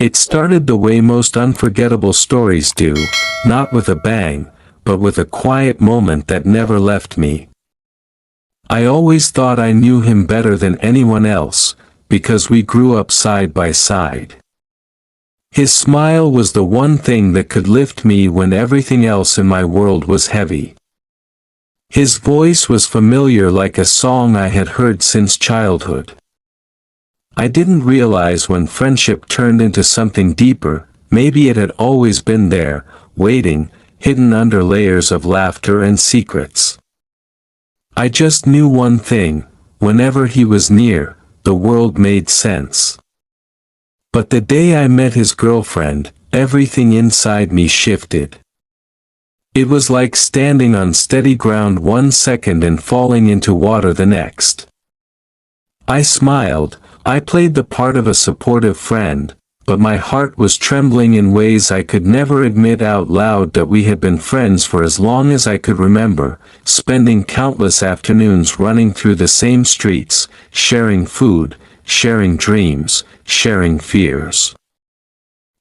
It started the way most unforgettable stories do, not with a bang, but with a quiet moment that never left me. I always thought I knew him better than anyone else, because we grew up side by side. His smile was the one thing that could lift me when everything else in my world was heavy. His voice was familiar, like a song I had heard since childhood. I didn't realize when friendship turned into something deeper. Maybe it had always been there, waiting, hidden under layers of laughter and secrets. I just knew one thing: whenever he was near, the world made sense. But the day I met his girlfriend, everything inside me shifted. It was like standing on steady ground one second and falling into water the next. I smiled. I played the part of a supportive friend, but my heart was trembling in ways I could never admit out loud. That we had been friends for as long as I could remember, spending countless afternoons running through the same streets, sharing food, sharing dreams, sharing fears.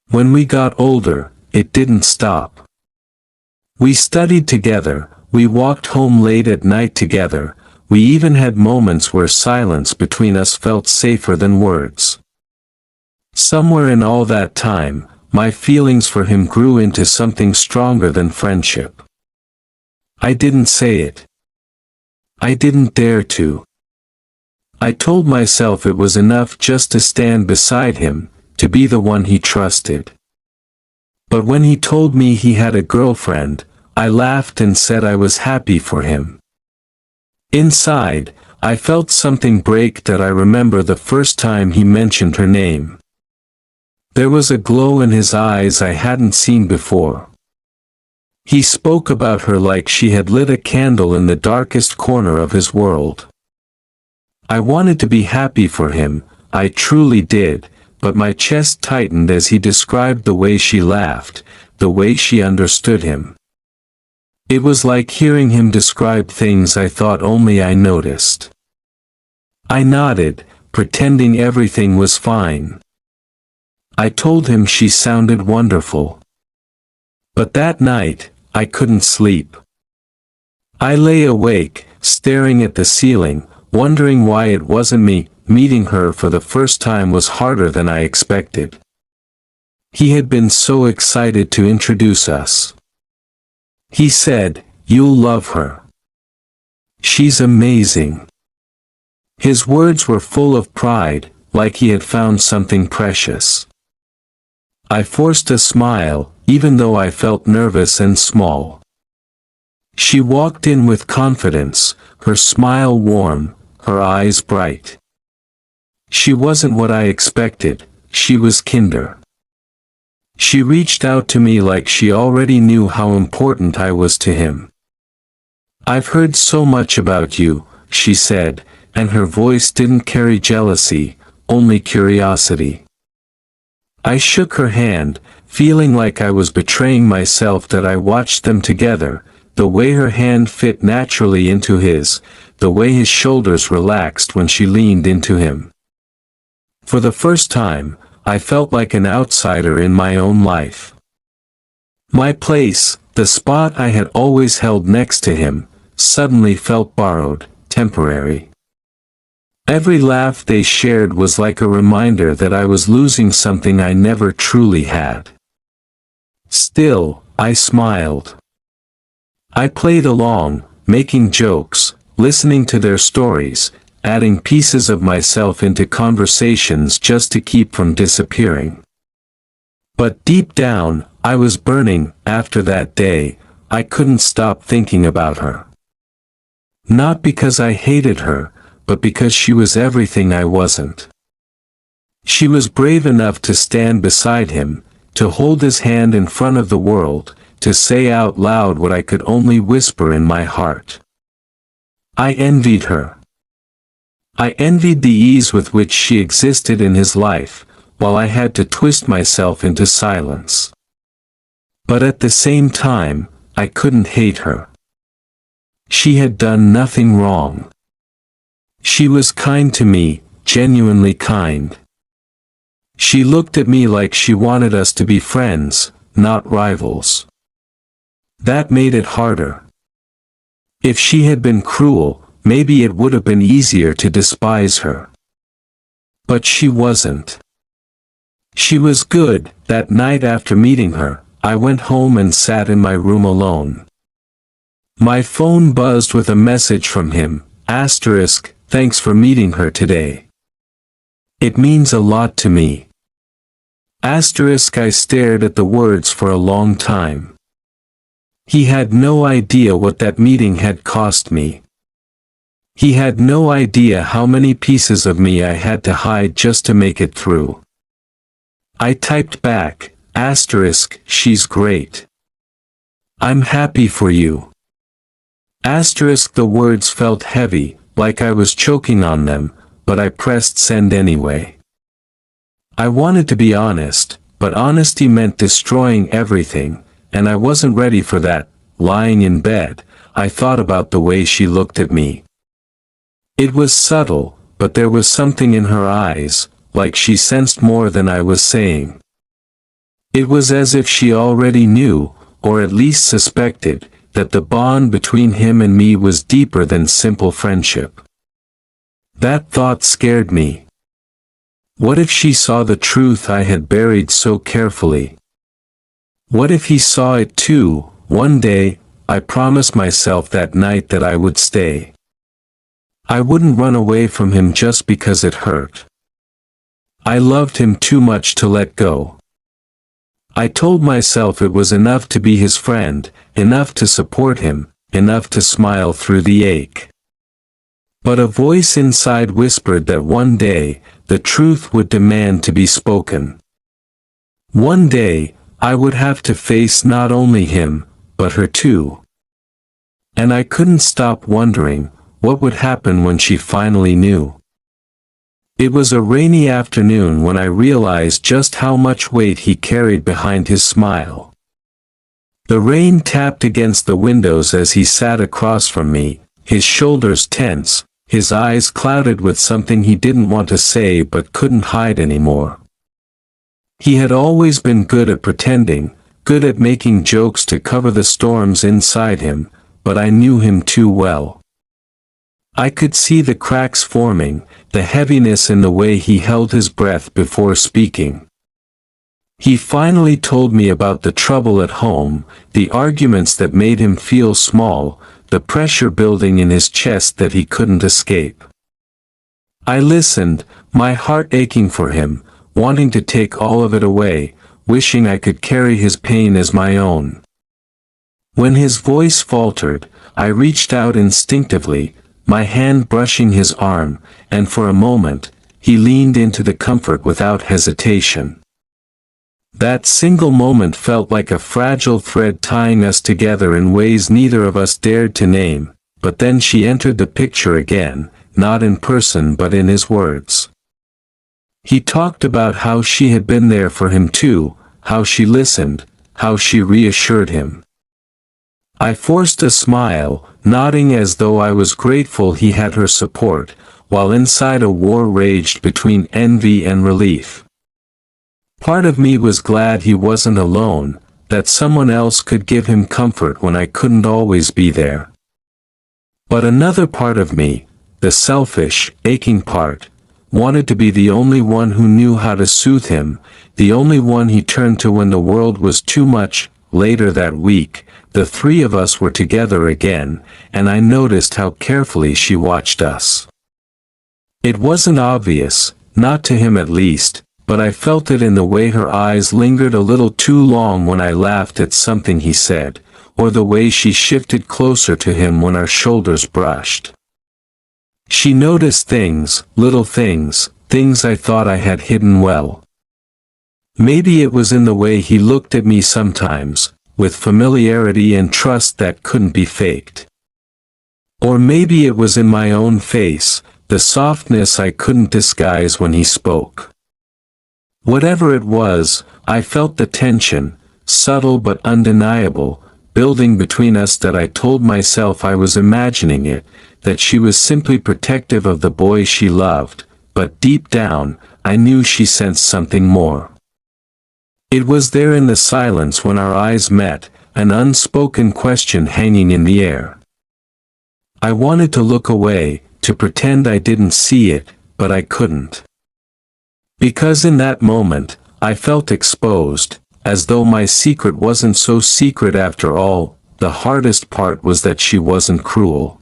When we got older, it didn't stop. We studied together, we walked home late at night together, we even had moments where silence between us felt safer than words. Somewhere in all that time, my feelings for him grew into something stronger than friendship. I didn't say it. I didn't dare to. I told myself it was enough just to stand beside him, to be the one he trusted. But when he told me he had a girlfriend, I laughed and said I was happy for him. Inside, I felt something break. That I remember the first time he mentioned her name. There was a glow in his eyes I hadn't seen before. He spoke about her like she had lit a candle in the darkest corner of his world. I wanted to be happy for him, I truly did, but my chest tightened as he described the way she laughed, the way she understood him. It was like hearing him describe things I thought only I noticed. I nodded, pretending everything was fine. I told him she sounded wonderful. But that night, I couldn't sleep. I lay awake, staring at the ceiling, wondering why it wasn't me. Meeting her for the first time was harder than I expected. He had been so excited to introduce us. He said, "You'll love her. She's amazing." His words were full of pride, like he had found something precious. I forced a smile, even though I felt nervous and small. She walked in with confidence, her smile warm, her eyes bright. She wasn't what I expected, she was kinder. She reached out to me like she already knew how important I was to him. "I've heard so much about you," she said, and her voice didn't carry jealousy, only curiosity. I shook her hand, feeling like I was betraying myself. That I watched them together, the way her hand fit naturally into his, the way his shoulders relaxed when she leaned into him. For the first time, I felt like an outsider in my own life. My place, the spot I had always held next to him, suddenly felt borrowed, temporary. Every laugh they shared was like a reminder that I was losing something I never truly had. Still, I smiled. I played along, making jokes, listening to their stories, adding pieces of myself into conversations just to keep from disappearing. But deep down, I was burning. After that day, I couldn't stop thinking about her. Not because I hated her, but because she was everything I wasn't. She was brave enough to stand beside him, to hold his hand in front of the world, to say out loud what I could only whisper in my heart. I envied her. I envied the ease with which she existed in his life, while I had to twist myself into silence. But at the same time, I couldn't hate her. She had done nothing wrong. She was kind to me, genuinely kind. She looked at me like she wanted us to be friends, not rivals. That made it harder. If she had been cruel, maybe it would have been easier to despise her. But she wasn't. She was good. That night after meeting her, I went home and sat in my room alone. My phone buzzed with a message from him, asterisk, thanks for meeting her today. It means a lot to me. Asterisk, I stared at the words for a long time. He had no idea what that meeting had cost me. He had no idea how many pieces of me I had to hide just to make it through. I typed back, asterisk, she's great. I'm happy for you. Asterisk, the words felt heavy, like I was choking on them, but I pressed send anyway. I wanted to be honest, but honesty meant destroying everything, and I wasn't ready for that. Lying in bed, I thought about the way she looked at me. It was subtle, but there was something in her eyes, like she sensed more than I was saying. It was as if she already knew, or at least suspected, that the bond between him and me was deeper than simple friendship. That thought scared me. What if she saw the truth I had buried so carefully? What if he saw it too? One day, I promised myself that night that I would stay. I wouldn't run away from him just because it hurt. I loved him too much to let go. I told myself it was enough to be his friend, enough to support him, enough to smile through the ache. But a voice inside whispered that one day, the truth would demand to be spoken. One day, I would have to face not only him, but her too. And I couldn't stop wondering, what would happen when she finally knew? It was a rainy afternoon when I realized just how much weight he carried behind his smile. The rain tapped against the windows as he sat across from me, his shoulders tense, his eyes clouded with something he didn't want to say but couldn't hide anymore. He had always been good at pretending, good at making jokes to cover the storms inside him, but I knew him too well. I could see the cracks forming, the heaviness in the way he held his breath before speaking. He finally told me about the trouble at home, the arguments that made him feel small, the pressure building in his chest that he couldn't escape. I listened, my heart aching for him, wanting to take all of it away, wishing I could carry his pain as my own. When his voice faltered, I reached out instinctively, my hand brushing his arm, and for a moment, he leaned into the comfort without hesitation. That single moment felt like a fragile thread tying us together in ways neither of us dared to name, but then she entered the picture again, not in person but in his words. He talked about how she had been there for him too, how she listened, how she reassured him. I forced a smile, nodding as though I was grateful he had her support, while inside a war raged between envy and relief. Part of me was glad he wasn't alone, that someone else could give him comfort when I couldn't always be there. But another part of me, the selfish, aching part, wanted to be the only one who knew how to soothe him, the only one he turned to when the world was too much. Later that week, the three of us were together again, and I noticed how carefully she watched us. It wasn't obvious, not to him at least, but I felt it in the way her eyes lingered a little too long when I laughed at something he said, or the way she shifted closer to him when our shoulders brushed. She noticed things, little things, things I thought I had hidden well. Maybe it was in the way he looked at me sometimes, with familiarity and trust that couldn't be faked. Or maybe it was in my own face, the softness I couldn't disguise when he spoke. Whatever it was, I felt the tension, subtle but undeniable, building between us that I told myself I was imagining it, that she was simply protective of the boy she loved, but deep down, I knew she sensed something more. It was there in the silence when our eyes met, an unspoken question hanging in the air. I wanted to look away, to pretend I didn't see it, but I couldn't. Because in that moment, I felt exposed, as though my secret wasn't so secret after all. The hardest part was that she wasn't cruel.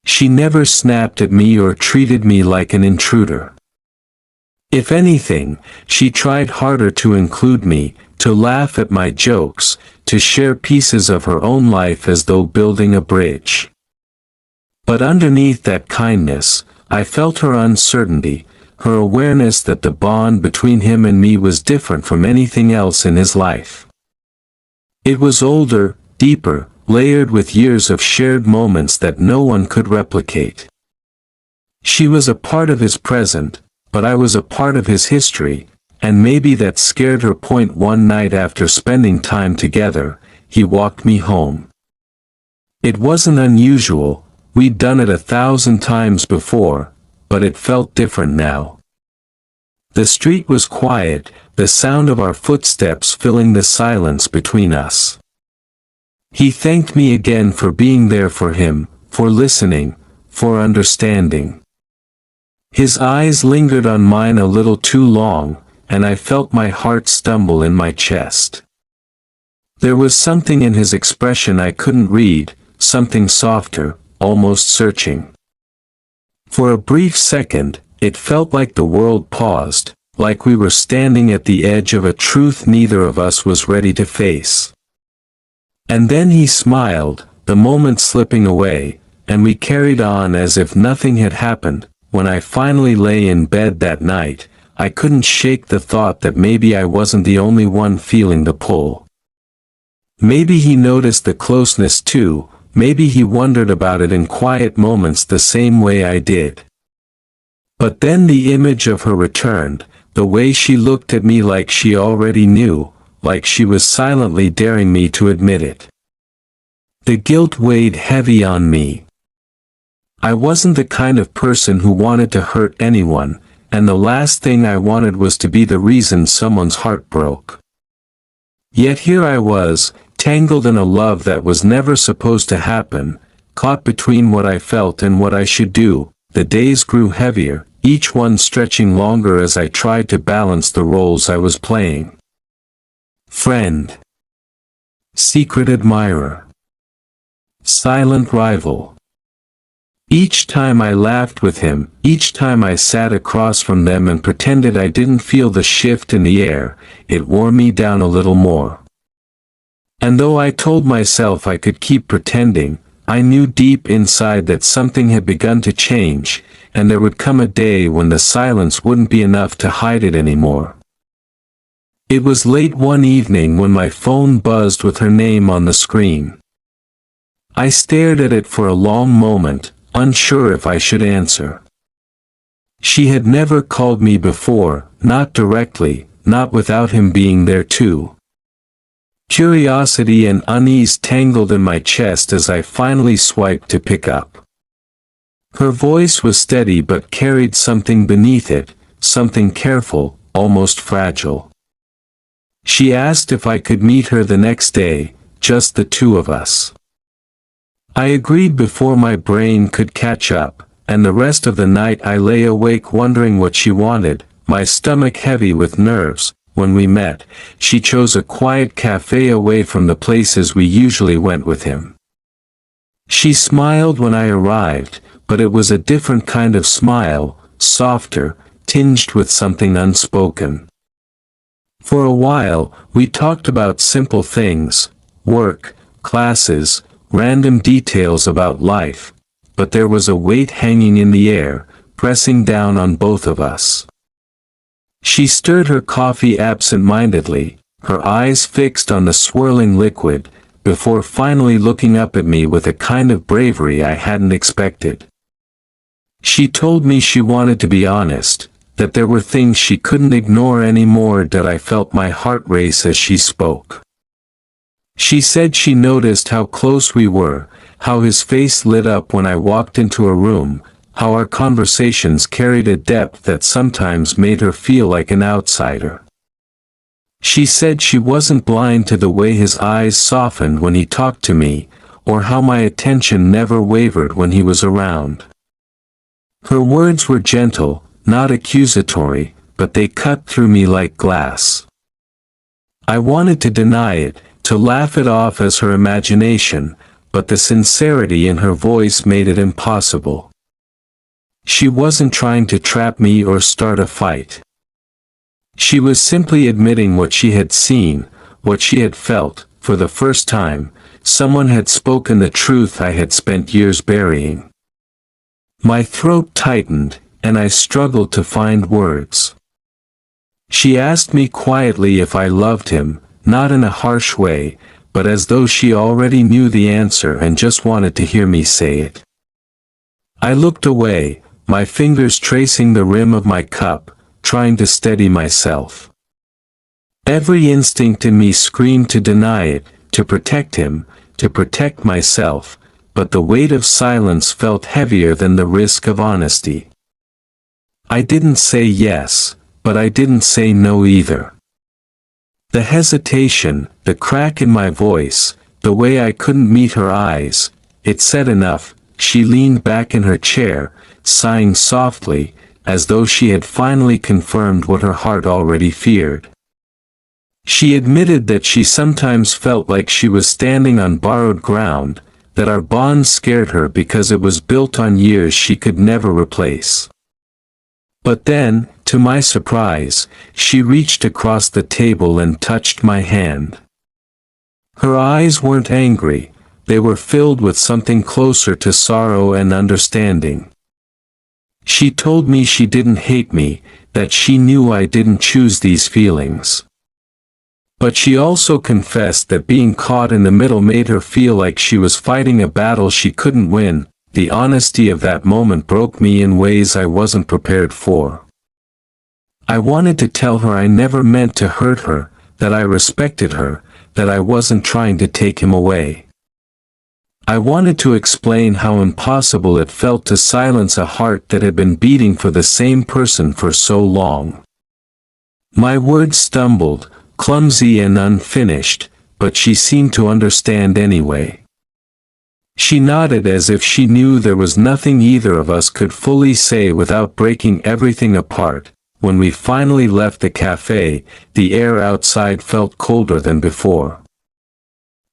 She never snapped at me or treated me like an intruder. If anything, she tried harder to include me, to laugh at my jokes, to share pieces of her own life as though building a bridge. But underneath that kindness, I felt her uncertainty, her awareness that the bond between him and me was different from anything else in his life. It was older, deeper, layered with years of shared moments that no one could replicate. She was a part of his present, but I was a part of his history, and maybe that scared her. One night after spending time together, he walked me home. It wasn't unusual, we'd done it 1,000 times before, but it felt different now. The street was quiet, the sound of our footsteps filling the silence between us. He thanked me again for being there for him, for listening, for understanding. His eyes lingered on mine a little too long, and I felt my heart stumble in my chest. There was something in his expression I couldn't read, something softer, almost searching. For a brief second, it felt like the world paused, like we were standing at the edge of a truth neither of us was ready to face. And then he smiled, the moment slipping away, and we carried on as if nothing had happened. When I finally lay in bed that night, I couldn't shake the thought that maybe I wasn't the only one feeling the pull. Maybe he noticed the closeness too, maybe he wondered about it in quiet moments the same way I did. But then the image of her returned, the way she looked at me like she already knew, like she was silently daring me to admit it. The guilt weighed heavy on me. I wasn't the kind of person who wanted to hurt anyone, and the last thing I wanted was to be the reason someone's heart broke. Yet here I was, tangled in a love that was never supposed to happen, caught between what I felt and what I should do. The days grew heavier, each one stretching longer as I tried to balance the roles I was playing. Friend. Secret admirer. Silent rival. Each time I laughed with him, each time I sat across from them and pretended I didn't feel the shift in the air, it wore me down a little more. And though I told myself I could keep pretending, I knew deep inside that something had begun to change, and there would come a day when the silence wouldn't be enough to hide it anymore. It was late one evening when my phone buzzed with her name on the screen. I stared at it for a long moment, unsure if I should answer. She had never called me before, not directly, not without him being there too. Curiosity and unease tangled in my chest as I finally swiped to pick up. Her voice was steady but carried something beneath it, something careful, almost fragile. She asked if I could meet her the next day, just the two of us. I agreed before my brain could catch up, and the rest of the night I lay awake wondering what she wanted, my stomach heavy with nerves. When we met, she chose a quiet cafe away from the places we usually went with him. She smiled when I arrived, but it was a different kind of smile, softer, tinged with something unspoken. For a while, we talked about simple things, work, classes, random details about life, but there was a weight hanging in the air, pressing down on both of us. She stirred her coffee absent-mindedly, her eyes fixed on the swirling liquid, before finally looking up at me with a kind of bravery I hadn't expected. She told me she wanted to be honest, that there were things she couldn't ignore anymore. That I felt my heart race as she spoke. She said she noticed how close we were, how his face lit up when I walked into a room, how our conversations carried a depth that sometimes made her feel like an outsider. She said she wasn't blind to the way his eyes softened when he talked to me, or how my attention never wavered when he was around. Her words were gentle, not accusatory, but they cut through me like glass. I wanted to deny it, to laugh it off as her imagination, but the sincerity in her voice made it impossible. She wasn't trying to trap me or start a fight. She was simply admitting what she had seen, what she had felt. For the first time, someone had spoken the truth I had spent years burying. My throat tightened, and I struggled to find words. She asked me quietly if I loved him, not in a harsh way, but as though she already knew the answer and just wanted to hear me say it. I looked away, my fingers tracing the rim of my cup, trying to steady myself. Every instinct in me screamed to deny it, to protect him, to protect myself, but the weight of silence felt heavier than the risk of honesty. I didn't say yes, but I didn't say no either. The hesitation, the crack in my voice, the way I couldn't meet her eyes, it said enough. She leaned back in her chair, sighing softly, as though she had finally confirmed what her heart already feared. She admitted that she sometimes felt like she was standing on borrowed ground, that our bond scared her because it was built on years she could never replace. But then, to my surprise, she reached across the table and touched my hand. Her eyes weren't angry, they were filled with something closer to sorrow and understanding. She told me she didn't hate me, that she knew I didn't choose these feelings. But she also confessed that being caught in the middle made her feel like she was fighting a battle she couldn't win. The honesty of that moment broke me in ways I wasn't prepared for. I wanted to tell her I never meant to hurt her, that I respected her, that I wasn't trying to take him away. I wanted to explain how impossible it felt to silence a heart that had been beating for the same person for so long. My words stumbled, clumsy and unfinished, but she seemed to understand anyway. She nodded as if she knew there was nothing either of us could fully say without breaking everything apart. When we finally left the cafe, the air outside felt colder than before.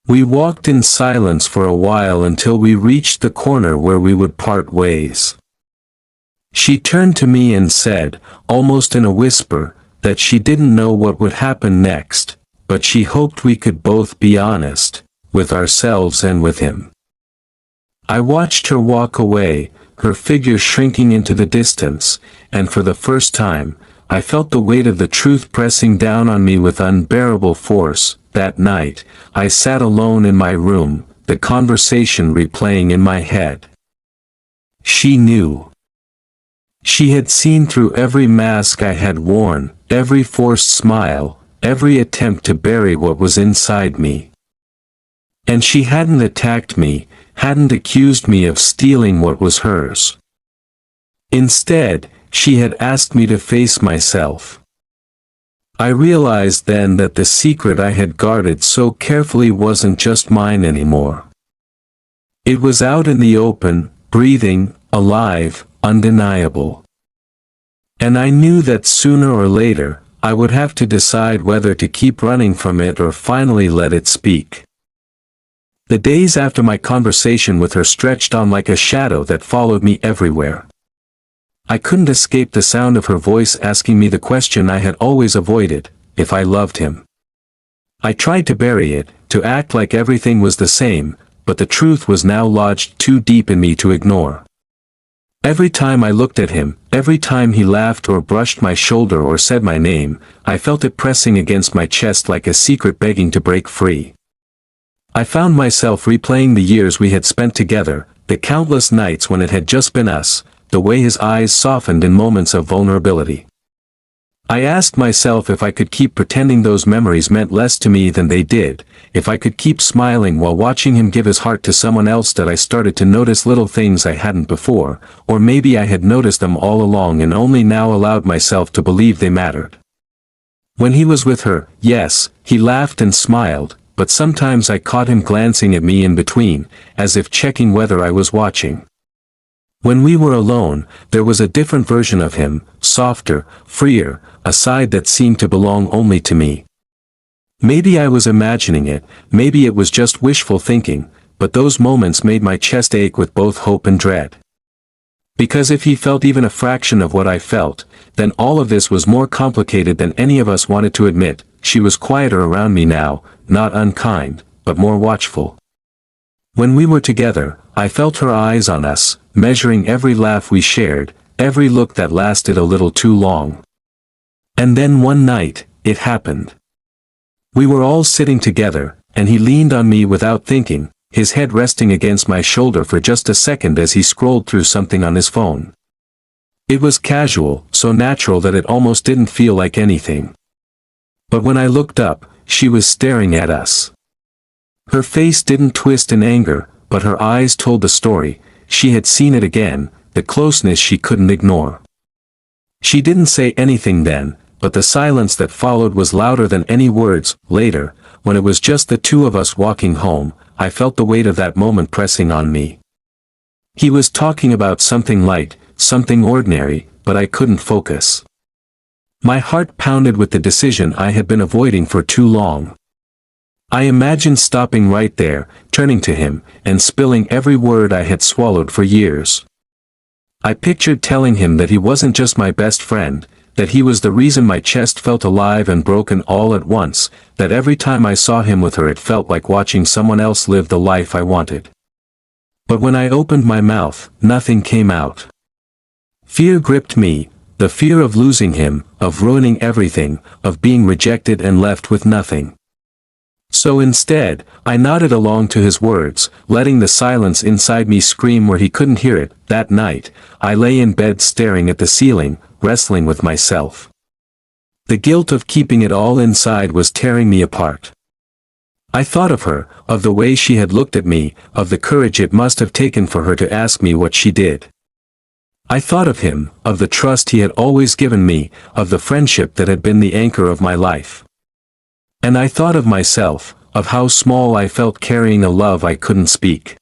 We walked in silence for a while until we reached the corner where we would part ways. She turned to me and said, almost in a whisper, that she didn't know what would happen next, but she hoped we could both be honest, with ourselves and with him. I watched her walk away, her figure shrinking into the distance, and for the first time, I felt the weight of the truth pressing down on me with unbearable force. That night, I sat alone in my room, the conversation replaying in my head. She knew. She had seen through every mask I had worn, every forced smile, every attempt to bury what was inside me. And she hadn't attacked me, hadn't accused me of stealing what was hers. Instead, she had asked me to face myself. I realized then that the secret I had guarded so carefully wasn't just mine anymore. It was out in the open, breathing, alive, undeniable. And I knew that sooner or later, I would have to decide whether to keep running from it or finally let it speak. The days after my conversation with her stretched on like a shadow that followed me everywhere. I couldn't escape the sound of her voice asking me the question I had always avoided, if I loved him. I tried to bury it, to act like everything was the same, but the truth was now lodged too deep in me to ignore. Every time I looked at him, every time he laughed or brushed my shoulder or said my name, I felt it pressing against my chest like a secret begging to break free. I found myself replaying the years we had spent together, the countless nights when it had just been us, the way his eyes softened in moments of vulnerability. I asked myself if I could keep pretending those memories meant less to me than they did, if I could keep smiling while watching him give his heart to someone else, that I started to notice little things I hadn't before, or maybe I had noticed them all along and only now allowed myself to believe they mattered. When he was with her, yes, he laughed and smiled, but sometimes I caught him glancing at me in between, as if checking whether I was watching. When we were alone, there was a different version of him, softer, freer, a side that seemed to belong only to me. Maybe I was imagining it, maybe it was just wishful thinking, but those moments made my chest ache with both hope and dread. Because if he felt even a fraction of what I felt, then all of this was more complicated than any of us wanted to admit. She was quieter around me now, not unkind, but more watchful. When we were together, I felt her eyes on us, measuring every laugh we shared, every look that lasted a little too long. And then one night, it happened. We were all sitting together, and he leaned on me without thinking, his head resting against my shoulder for just a second as he scrolled through something on his phone. It was casual, so natural that it almost didn't feel like anything. But when I looked up, she was staring at us. Her face didn't twist in anger, but her eyes told the story. She had seen it again, the closeness she couldn't ignore. She didn't say anything then, but the silence that followed was louder than any words. Later, when it was just the two of us walking home, I felt the weight of that moment pressing on me. He was talking about something light, something ordinary, but I couldn't focus. My heart pounded with the decision I had been avoiding for too long. I imagined stopping right there, turning to him, and spilling every word I had swallowed for years. I pictured telling him that he wasn't just my best friend, that he was the reason my chest felt alive and broken all at once, that every time I saw him with her it felt like watching someone else live the life I wanted. But when I opened my mouth, nothing came out. Fear gripped me, the fear of losing him, of ruining everything, of being rejected and left with nothing. So instead, I nodded along to his words, letting the silence inside me scream where he couldn't hear it. That night, I lay in bed staring at the ceiling, wrestling with myself. The guilt of keeping it all inside was tearing me apart. I thought of her, of the way she had looked at me, of the courage it must have taken for her to ask me what she did. I thought of him, of the trust he had always given me, of the friendship that had been the anchor of my life. And I thought of myself, of how small I felt carrying a love I couldn't speak.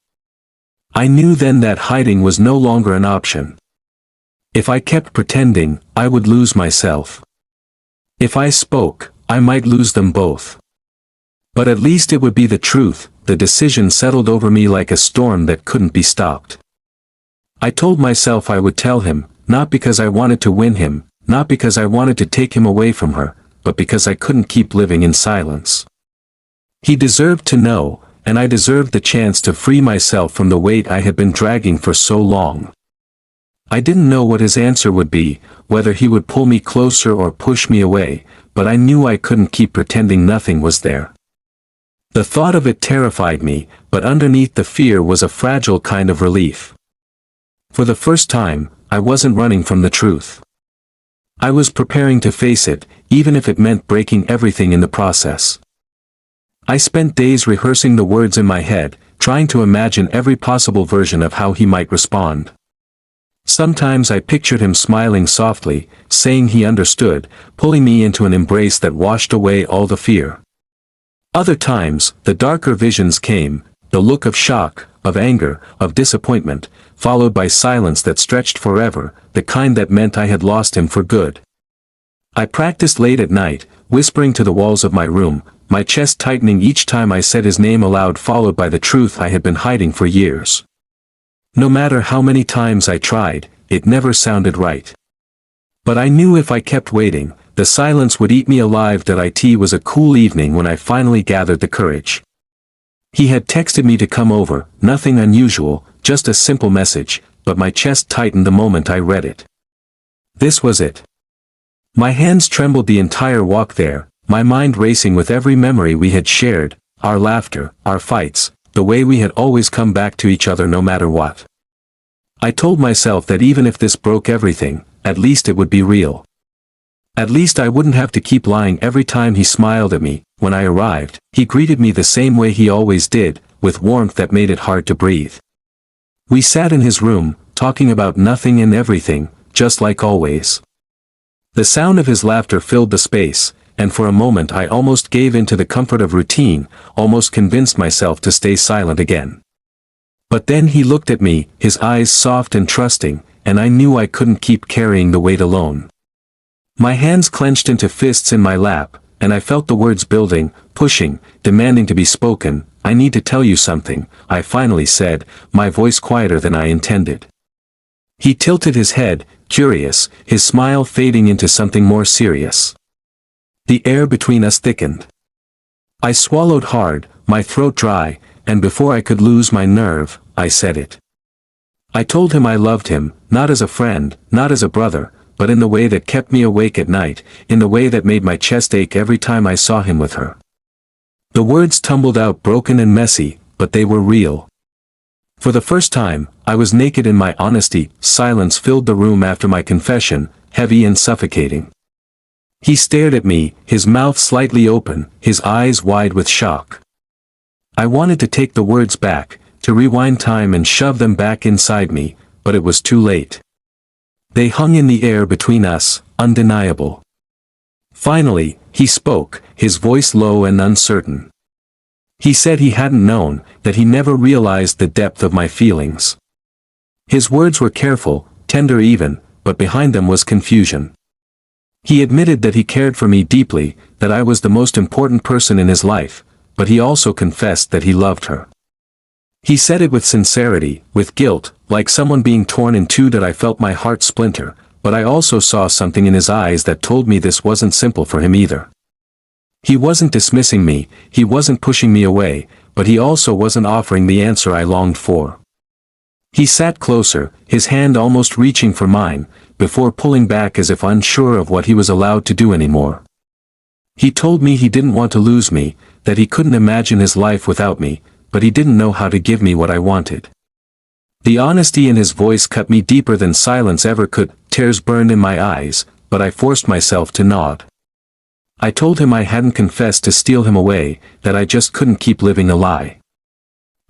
I knew then that hiding was no longer an option. If I kept pretending, I would lose myself. If I spoke, I might lose them both. But at least it would be the truth. The decision settled over me like a storm that couldn't be stopped. I told myself I would tell him, not because I wanted to win him, not because I wanted to take him away from her, but because I couldn't keep living in silence. He deserved to know, and I deserved the chance to free myself from the weight I had been dragging for so long. I didn't know what his answer would be, whether he would pull me closer or push me away, but I knew I couldn't keep pretending nothing was there. The thought of it terrified me, but underneath the fear was a fragile kind of relief. For the first time, I wasn't running from the truth. I was preparing to face it, even if it meant breaking everything in the process. I spent days rehearsing the words in my head, trying to imagine every possible version of how he might respond. Sometimes I pictured him smiling softly, saying he understood, pulling me into an embrace that washed away all the fear. Other times, the darker visions came, the look of shock, of anger, of disappointment, followed by silence that stretched forever, the kind that meant I had lost him for good. I practiced late at night, whispering to the walls of my room, my chest tightening each time I said his name aloud, followed by the truth I had been hiding for years. No matter how many times I tried, it never sounded right. But I knew if I kept waiting, the silence would eat me alive. It was a cool evening when I finally gathered the courage. He had texted me to come over, nothing unusual, just a simple message, but my chest tightened the moment I read it. This was it. My hands trembled the entire walk there, my mind racing with every memory we had shared, our laughter, our fights, the way we had always come back to each other no matter what. I told myself that even if this broke everything, at least it would be real. At least I wouldn't have to keep lying every time he smiled at me. When I arrived, he greeted me the same way he always did, with warmth that made it hard to breathe. We sat in his room, talking about nothing and everything, just like always. The sound of his laughter filled the space, and for a moment I almost gave in to the comfort of routine, almost convinced myself to stay silent again. But then he looked at me, his eyes soft and trusting, and I knew I couldn't keep carrying the weight alone. My hands clenched into fists in my lap, and I felt the words building, pushing, demanding to be spoken. "I need to tell you something," I finally said, my voice quieter than I intended. He tilted his head, curious, his smile fading into something more serious. The air between us thickened. I swallowed hard, my throat dry, and before I could lose my nerve, I said it. I told him I loved him, not as a friend, not as a brother, but in the way that kept me awake at night, in the way that made my chest ache every time I saw him with her. The words tumbled out broken and messy, but they were real. For the first time, I was naked in my honesty. Silence filled the room after my confession, heavy and suffocating. He stared at me, his mouth slightly open, his eyes wide with shock. I wanted to take the words back, to rewind time and shove them back inside me, but it was too late. They hung in the air between us, undeniable. Finally, he spoke, his voice low and uncertain. He said he hadn't known, that he never realized the depth of my feelings. His words were careful, tender even, but behind them was confusion. He admitted that he cared for me deeply, that I was the most important person in his life, but he also confessed that he loved her. He said it with sincerity, with guilt, like someone being torn in two, that I felt my heart splinter, but I also saw something in his eyes that told me this wasn't simple for him either. He wasn't dismissing me, he wasn't pushing me away, but he also wasn't offering the answer I longed for. He sat closer, his hand almost reaching for mine, before pulling back as if unsure of what he was allowed to do anymore. He told me he didn't want to lose me, that he couldn't imagine his life without me, but he didn't know how to give me what I wanted. The honesty in his voice cut me deeper than silence ever could. Tears burned in my eyes, but I forced myself to nod. I told him I hadn't confessed to steal him away, that I just couldn't keep living a lie.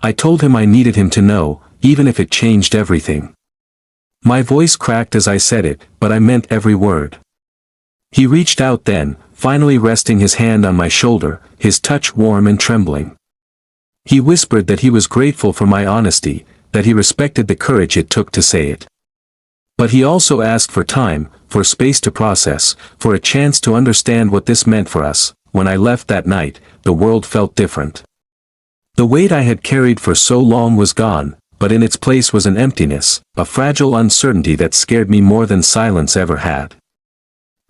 I told him I needed him to know, even if it changed everything. My voice cracked as I said it, but I meant every word. He reached out then, finally resting his hand on my shoulder, his touch warm and trembling. He whispered that he was grateful for my honesty, that he respected the courage it took to say it. But he also asked for time, for space to process, for a chance to understand what this meant for us. When I left that night, the world felt different. The weight I had carried for so long was gone, but in its place was an emptiness, a fragile uncertainty that scared me more than silence ever had.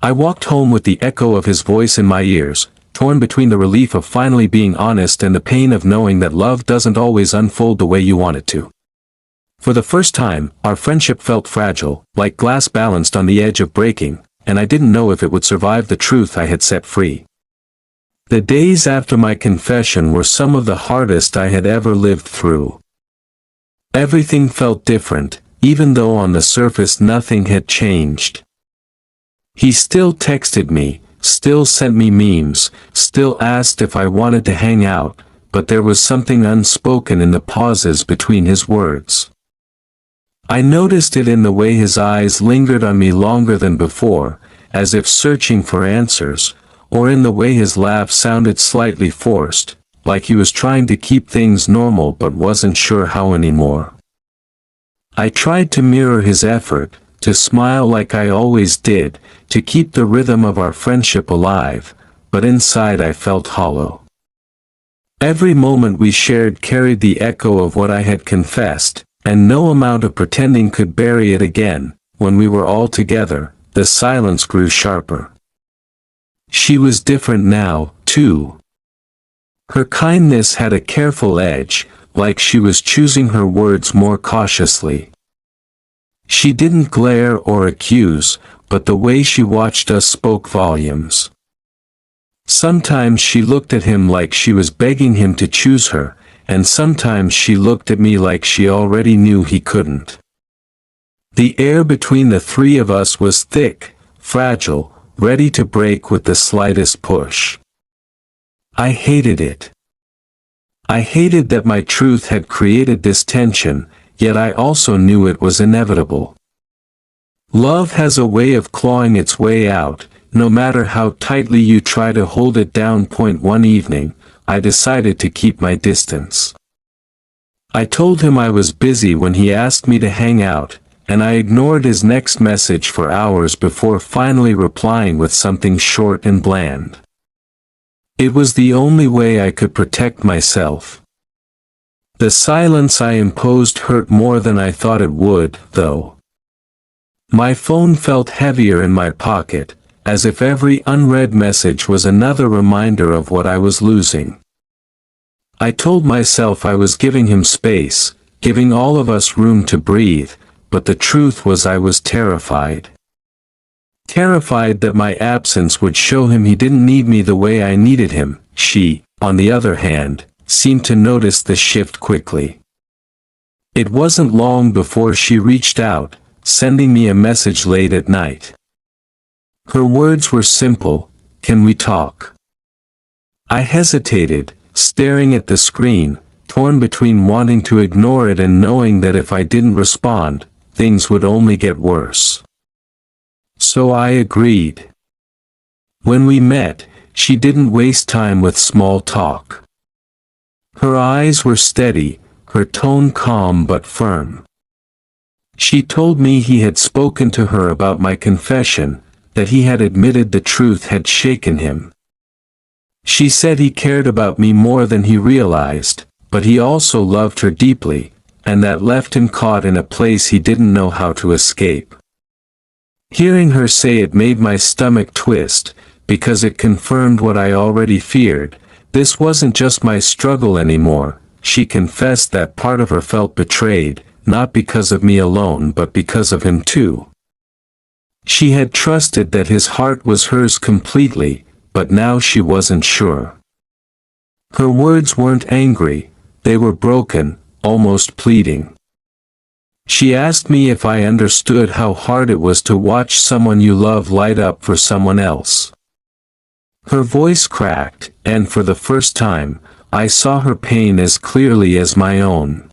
I walked home with the echo of his voice in my ears, torn between the relief of finally being honest and the pain of knowing that love doesn't always unfold the way you want it to. For the first time, our friendship felt fragile, like glass balanced on the edge of breaking, and I didn't know if it would survive the truth I had set free. The days after my confession were some of the hardest I had ever lived through. Everything felt different, even though on the surface nothing had changed. He still texted me, still sent me memes, still asked if I wanted to hang out, but there was something unspoken in the pauses between his words. I noticed it in the way his eyes lingered on me longer than before, as if searching for answers, or in the way his laugh sounded slightly forced, like he was trying to keep things normal but wasn't sure how anymore. I tried to mirror his effort, to smile like I always did, to keep the rhythm of our friendship alive, but inside I felt hollow. Every moment we shared carried the echo of what I had confessed, and no amount of pretending could bury it again. When we were all together, the silence grew sharper. She was different now, too. Her kindness had a careful edge, like she was choosing her words more cautiously. She didn't glare or accuse, but the way she watched us spoke volumes. Sometimes she looked at him like she was begging him to choose her, and sometimes she looked at me like she already knew he couldn't. The air between the three of us was thick, fragile, ready to break with the slightest push. I hated it. I hated that my truth had created this tension, yet I also knew it was inevitable. Love has a way of clawing its way out, no matter how tightly you try to hold it down. One evening, I decided to keep my distance. I told him I was busy when he asked me to hang out, and I ignored his next message for hours before finally replying with something short and bland. It was the only way I could protect myself. The silence I imposed hurt more than I thought it would, though. My phone felt heavier in my pocket, as if every unread message was another reminder of what I was losing. I told myself I was giving him space, giving all of us room to breathe, but the truth was I was terrified. Terrified that my absence would show him he didn't need me the way I needed him. She, on the other hand, seemed to notice the shift quickly. It wasn't long before she reached out, sending me a message late at night. Her words were simple, "Can we talk?" I hesitated, staring at the screen, torn between wanting to ignore it and knowing that if I didn't respond, things would only get worse. So I agreed. When we met, she didn't waste time with small talk. Her eyes were steady, her tone calm but firm. She told me he had spoken to her about my confession, that he had admitted the truth had shaken him. She said he cared about me more than he realized, but he also loved her deeply, and that left him caught in a place he didn't know how to escape. Hearing her say it made my stomach twist, because it confirmed what I already feared. This wasn't just my struggle anymore. She confessed that part of her felt betrayed, not because of me alone but because of him too. She had trusted that his heart was hers completely, but now she wasn't sure. Her words weren't angry, they were broken, almost pleading. She asked me if I understood how hard it was to watch someone you love light up for someone else. Her voice cracked, and for the first time, I saw her pain as clearly as my own.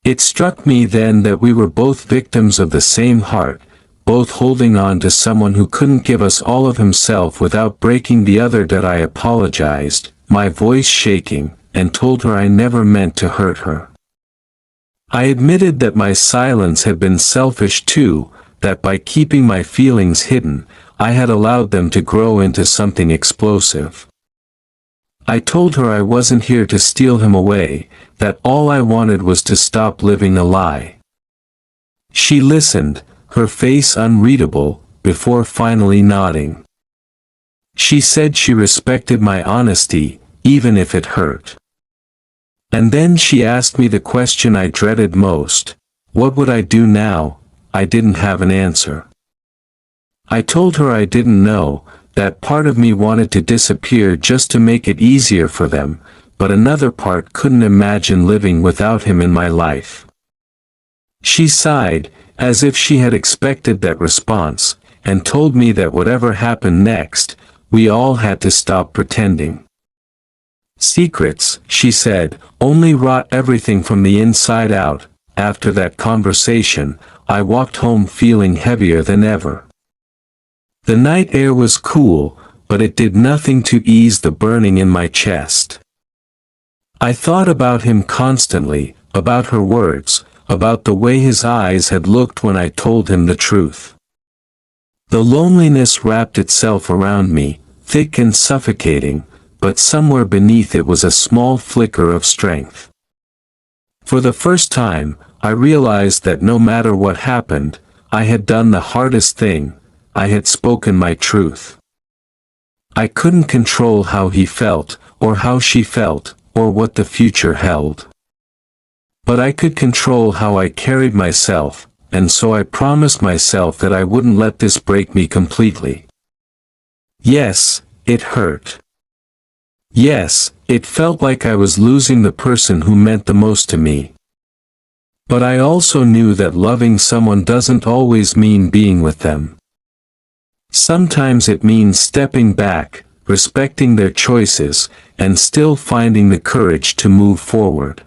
It struck me then that we were both victims of the same heart, both holding on to someone who couldn't give us all of himself without breaking the other. That I apologized, my voice shaking, and told her I never meant to hurt her. I admitted that my silence had been selfish too, that by keeping my feelings hidden, I had allowed them to grow into something explosive. I told her I wasn't here to steal him away, that all I wanted was to stop living a lie. She listened, her face unreadable, before finally nodding. She said she respected my honesty, even if it hurt. And then she asked me the question I dreaded most: what would I do now? I didn't have an answer. I told her I didn't know, that part of me wanted to disappear just to make it easier for them, but another part couldn't imagine living without him in my life. She sighed, as if she had expected that response, and told me that whatever happened next, we all had to stop pretending. Secrets, she said, only rot everything from the inside out. After that conversation, I walked home feeling heavier than ever. The night air was cool, but it did nothing to ease the burning in my chest. I thought about him constantly, about her words, about the way his eyes had looked when I told him the truth. The loneliness wrapped itself around me, thick and suffocating, but somewhere beneath it was a small flicker of strength. For the first time, I realized that no matter what happened, I had done the hardest thing. I had spoken my truth. I couldn't control how he felt, or how she felt, or what the future held. But I could control how I carried myself, and so I promised myself that I wouldn't let this break me completely. Yes, it hurt. Yes, it felt like I was losing the person who meant the most to me. But I also knew that loving someone doesn't always mean being with them. Sometimes it means stepping back, respecting their choices, and still finding the courage to move forward.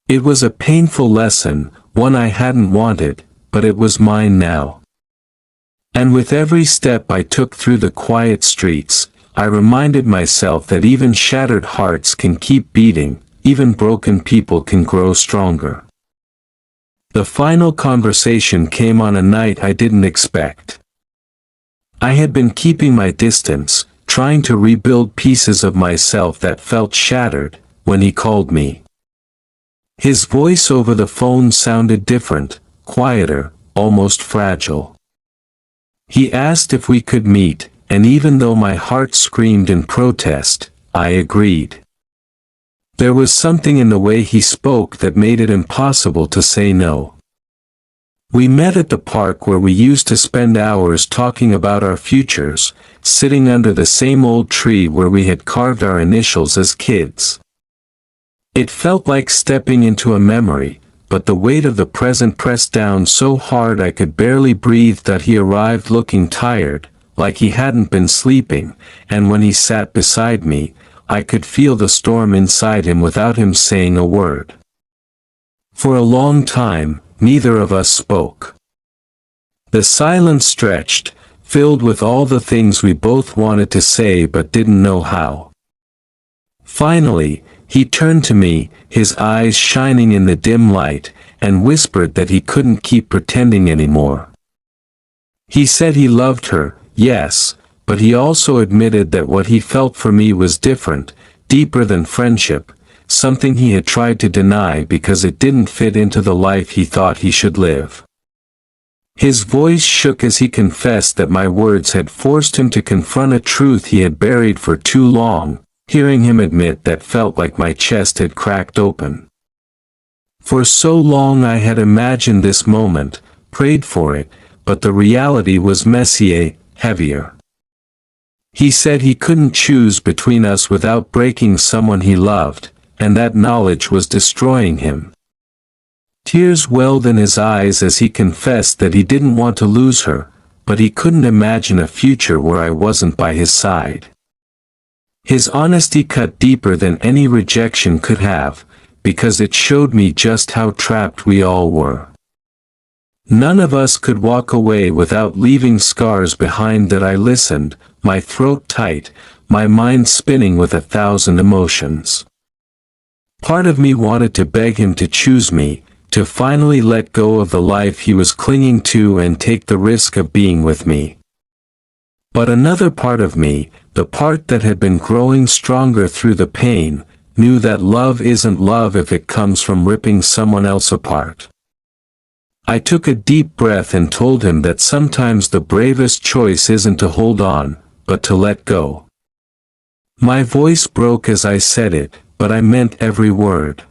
It was a painful lesson, one I hadn't wanted, but it was mine now. And with every step I took through the quiet streets, I reminded myself that even shattered hearts can keep beating, even broken people can grow stronger. The final conversation came on a night I didn't expect. I had been keeping my distance, trying to rebuild pieces of myself that felt shattered, when he called me. His voice over the phone sounded different, quieter, almost fragile. He asked if we could meet, and even though my heart screamed in protest, I agreed. There was something in the way he spoke that made it impossible to say no. We met at the park where we used to spend hours talking about our futures, sitting under the same old tree where we had carved our initials as kids. It felt like stepping into a memory, but the weight of the present pressed down so hard I could barely breathe. That he arrived looking tired, like he hadn't been sleeping, and when he sat beside me, I could feel the storm inside him without him saying a word. For a long time, neither of us spoke. The silence stretched, filled with all the things we both wanted to say but didn't know how. Finally, he turned to me, his eyes shining in the dim light, and whispered that he couldn't keep pretending anymore. He said he loved her, yes, but he also admitted that what he felt for me was different, deeper than friendship, something he had tried to deny because it didn't fit into the life he thought he should live. His voice shook as he confessed that my words had forced him to confront a truth he had buried for too long. Hearing him admit that felt like my chest had cracked open. For so long I had imagined this moment, prayed for it, but the reality was messier, heavier. He said he couldn't choose between us without breaking someone he loved, and that knowledge was destroying him. Tears welled in his eyes as he confessed that he didn't want to lose her, but he couldn't imagine a future where I wasn't by his side. His honesty cut deeper than any rejection could have, because it showed me just how trapped we all were. None of us could walk away without leaving scars behind. That I listened, my throat tight, my mind spinning with 1,000 emotions. Part of me wanted to beg him to choose me, to finally let go of the life he was clinging to and take the risk of being with me. But another part of me, the part that had been growing stronger through the pain, knew that love isn't love if it comes from ripping someone else apart. I took a deep breath and told him that sometimes the bravest choice isn't to hold on, but to let go. My voice broke as I said it, but I meant every word.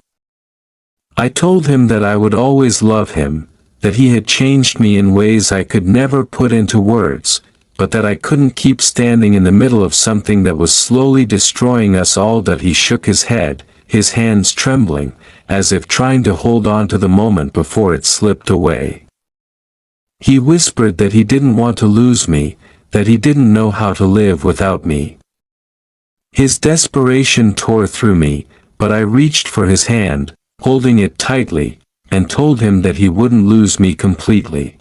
I told him that I would always love him, that he had changed me in ways I could never put into words, but that I couldn't keep standing in the middle of something that was slowly destroying us all. That he shook his head, his hands trembling, as if trying to hold on to the moment before it slipped away. He whispered that he didn't want to lose me, that he didn't know how to live without me. His desperation tore through me, but I reached for his hand, holding it tightly, and told him that he wouldn't lose me completely.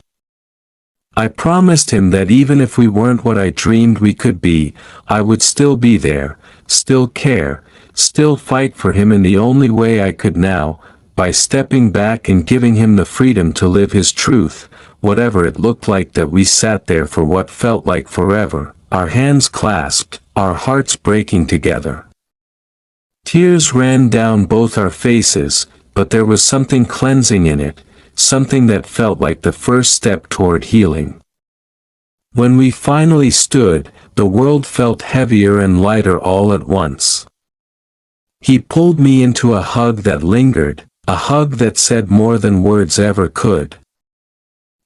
I promised him that even if we weren't what I dreamed we could be, I would still be there, still care, still fight for him in the only way I could now, by stepping back and giving him the freedom to live his truth, whatever it looked like. That we sat there for what felt like forever, our hands clasped, our hearts breaking together. Tears ran down both our faces, but there was something cleansing in it, something that felt like the first step toward healing. When we finally stood, the world felt heavier and lighter all at once. He pulled me into a hug that lingered, a hug that said more than words ever could.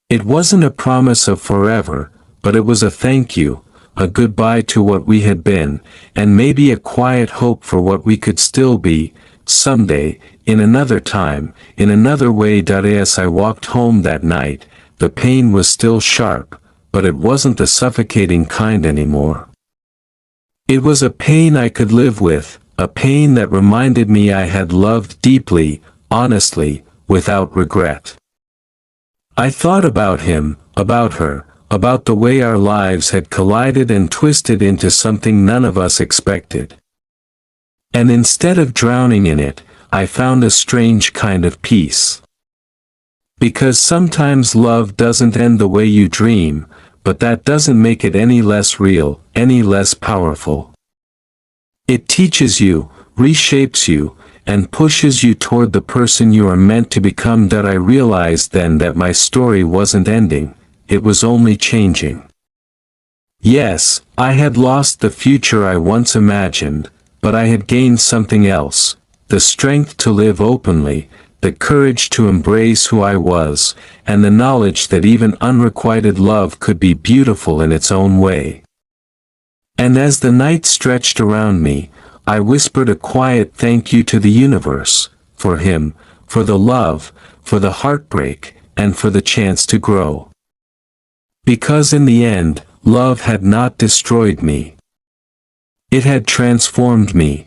It wasn't a promise of forever, but it was a thank you, a goodbye to what we had been, and maybe a quiet hope for what we could still be, someday, in another time, in another way. As I walked home that night, the pain was still sharp, but it wasn't the suffocating kind anymore. It was a pain I could live with, a pain that reminded me I had loved deeply, honestly, without regret. I thought about him, about her, about the way our lives had collided and twisted into something none of us expected. And instead of drowning in it, I found a strange kind of peace. Because sometimes love doesn't end the way you dream, but that doesn't make it any less real, any less powerful. It teaches you, reshapes you, and pushes you toward the person you are meant to become. That I realized then that my story wasn't ending, it was only changing. Yes, I had lost the future I once imagined, but I had gained something else, the strength to live openly, the courage to embrace who I was, and the knowledge that even unrequited love could be beautiful in its own way. And as the night stretched around me, I whispered a quiet thank you to the universe, for him, for the love, for the heartbreak, and for the chance to grow. Because in the end, love had not destroyed me. It had transformed me.